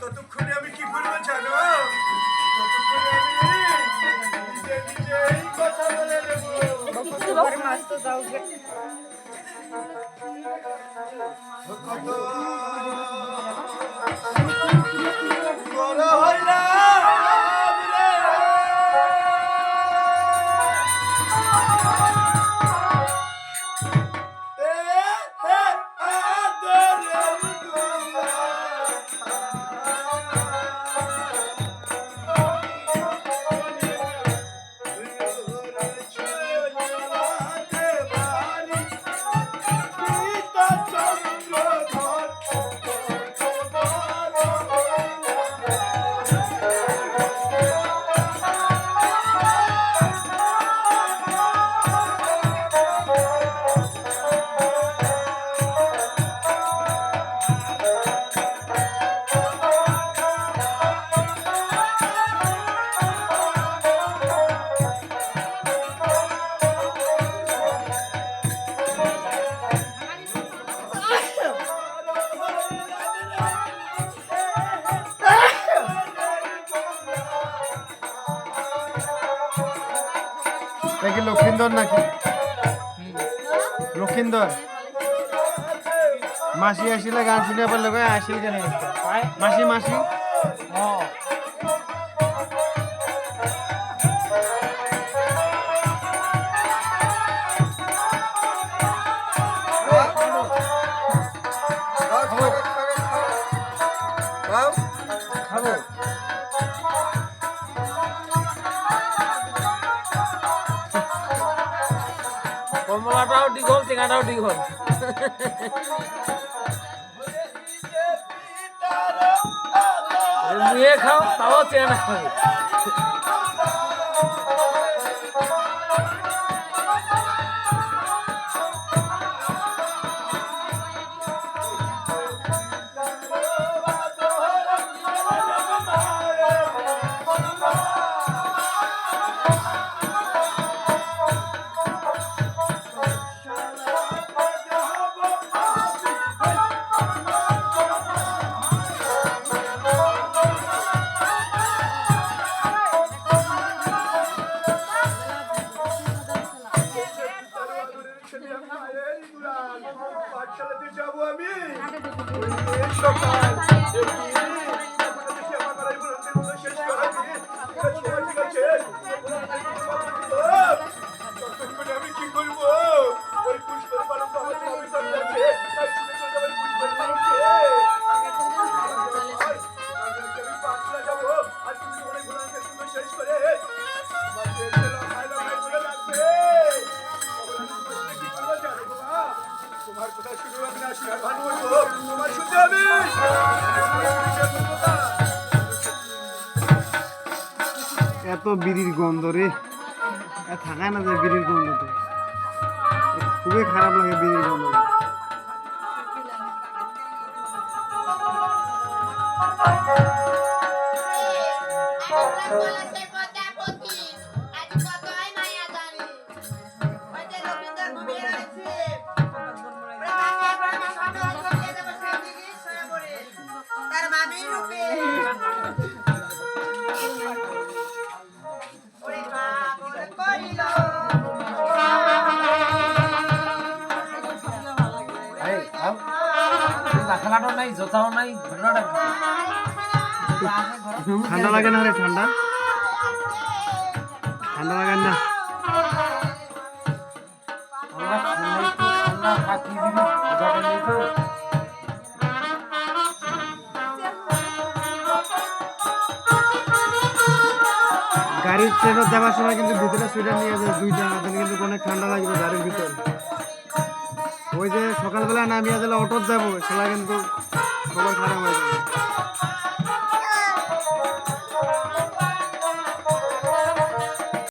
ততক্ষণে আমি কি করবো জানো? ততক্ষণে আমি নিজে নিজেই কথা বলে নেবো। মাছ তো যাও কত বড় হইলাম রে। নাকি লক্ষিন্দর নাকি লক্ষিন্দর মাসি আসিলে গান শুনে আবার লোক আসিল কেন মাসি মাসি খাবো কমলাটাও দীঘল টেঙাটাও দীঘল মুয়ে খাও তাও চেনা খাবে পাঠশালাতে যাবো আমি সকাল শেষ করাচ্ছি। ততক্ষণে আমি কি করবো? ওই পুষ্পের পালন তো আমাদের অভিশাপ যাচ্ছে, তাই ছুটে চলে যাবো পুষ্পের পালনকে। আমি পাঠশালা যাবো আর তুমি অনেক ঘোরাকে সুন্দর শেষ করে তোমার কথা শুনে আমি না শুনে ভালো বলবো, তোমার শুনতে হবে। এত বিড়ির গন্ধ রে থাকায় না যায় বিড়ির গন্ধতে খুবই খারাপ লাগে বিড়ির গন্ধ লাখালাটো নাই জোতাও নাই ঠান্ডা লাগে না রে ঠান্ডা ঠান্ডা লাগে না গাড়ির ট্রেনে যাওয়ার সময় কিন্তু ভিতরে সুইটার নিয়ে যায় দুইটা কিন্তু অনেক ঠান্ডা লাগবে গাড়ির ভিতর ওই যে সকালবেলা নামিয়ে দিলে অটোর যাবো সেটা কিন্তু খবর খারাপ হয়ে